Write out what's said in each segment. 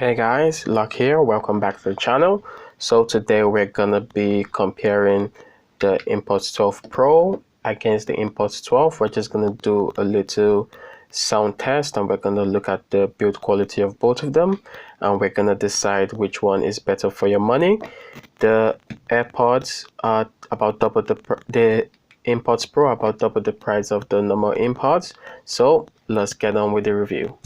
Hey guys, Luck here. Welcome back to the channel. So today we're gonna be comparing the InPods 12 Pro against the InPods 12. We're just gonna do a little sound test and we're gonna look at the build quality of both of them, and we're gonna decide which one is better for your money. The AirPods are about double the InPods Pro are about double the price of the normal InPods. So let's get on with the review.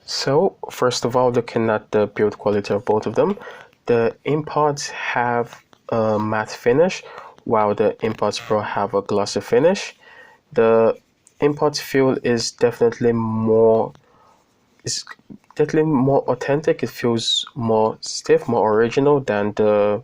So first of all, looking at the build quality of both of them, the InPods have a matte finish while the InPods Pro have a glossy finish. The InPods feel is definitely more authentic. It feels more stiff, more original than the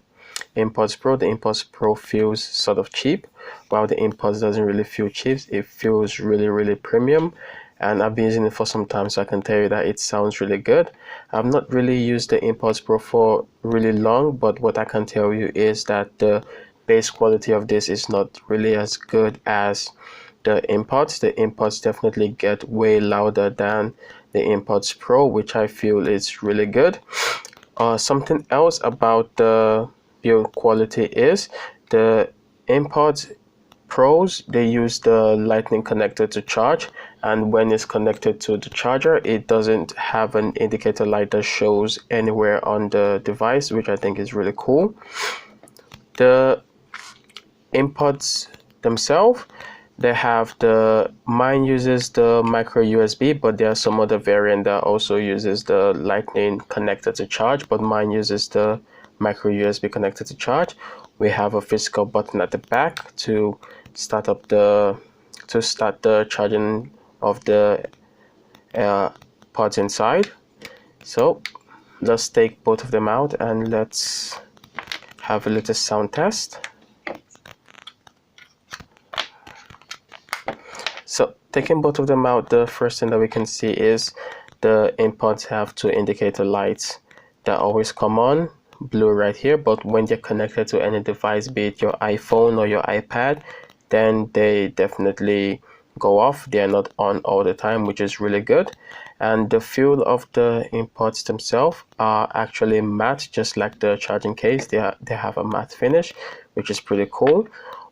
InPods Pro. The InPods Pro feels sort of cheap, while the InPods doesn't really feel cheap. It feels really premium, and I've been using it for some time, so I can tell you that it sounds really good. I've not really used the InPods Pro for really long, but what I can tell you is that the bass quality of this is not really as good as the InPods. The InPods definitely get way louder than the InPods Pro, which I feel is really good. Something else about the build quality is the InPods Pros, they use the lightning connector to charge, and when it's connected to the charger, it doesn't have an indicator light that shows anywhere on the device, which I think is really cool. The InPods themselves, mine uses the micro USB, but there are some other variant that also uses the lightning connector to charge, but mine uses the micro USB connector to charge. We have a physical button at the back to start the charging of the pods inside. So let's take both of them out and let's have a little sound test. So taking both of them out, the first thing that we can see is the InPods have two indicator lights that always come on, blue right here, but when they're connected to any device, be it your iPhone or your iPad, then they definitely go off. They're not on all the time, which is really good. And the feel of the InPods themselves are actually matte, just like the charging case. They have a matte finish, which is pretty cool,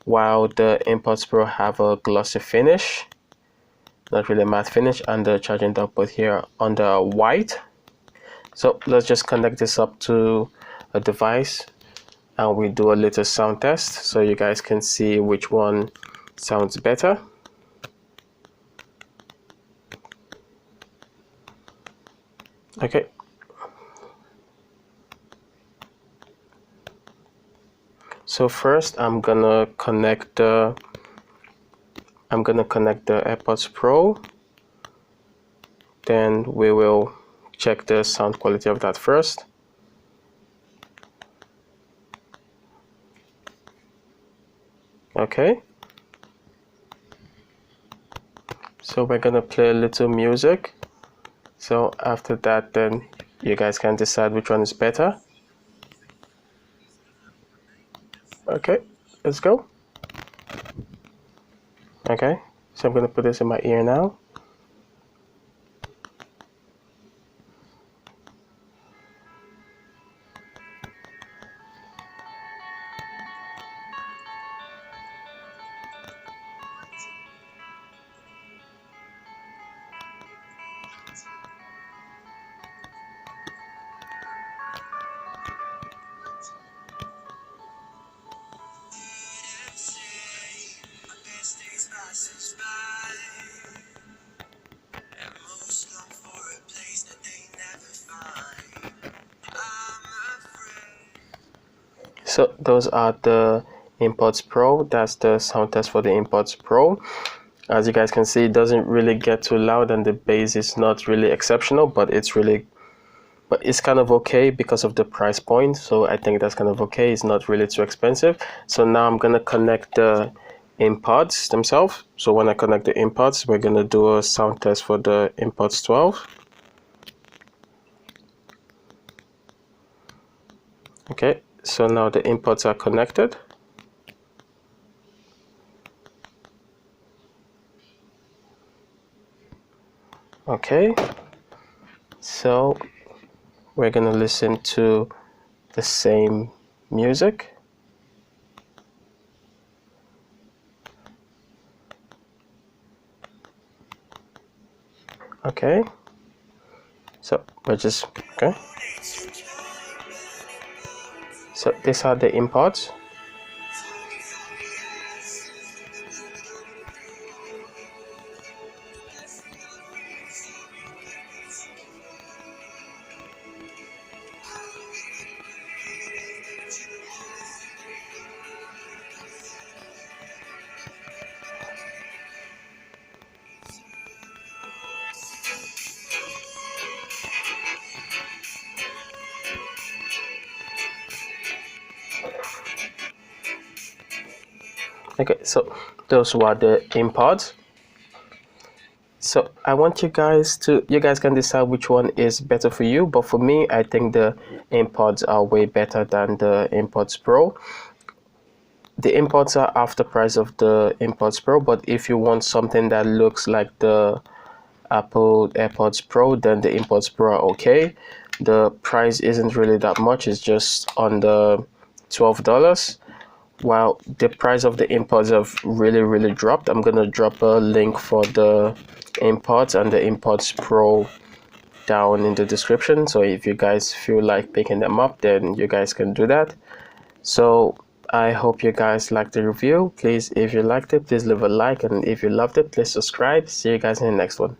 while the InPods Pro have a glossy finish, not really matte finish, and the charging output here on the white. So let's just connect this up to a device and we do a little sound test so you guys can see which one sounds better. Okay. So first I'm gonna connect the AirPods Pro, then we will check the sound quality of that first. Okay, so we're gonna play a little music. So after that, then you guys can decide which one is better. Okay, let's go. Okay, so I'm gonna put this in my ear now. So those are the InPods Pro. That's the sound test for the InPods Pro. As you guys can see, it doesn't really get too loud and the bass is not really exceptional, but it's kind of okay because of the price point. So I think that's kind of okay. It's not really too expensive. So now I'm gonna connect the InPods themselves. So when I connect the InPods, we're gonna do a sound test for the InPods 12. Okay, so now the inputs are connected. Okay, so we're gonna listen to the same music. Okay, so we're just okay. So these are the InPods. Okay, so those were the InPods. So I want you guys can decide which one is better for you, but for me, I think the InPods are way better than the AirPods Pro. The InPods are half the price of the AirPods Pro, but if you want something that looks like the Apple AirPods Pro, then the AirPods Pro are okay. The price isn't really that much, it's just under $12. While the price of the AirPods have really dropped. I'm gonna drop a link for the AirPods and the AirPods Pro down in the description, so if you guys feel like picking them up, then you guys can do that. So I hope you guys liked the review. Please, if you liked it, please leave a like, and if you loved it, please subscribe. See you guys in the next one.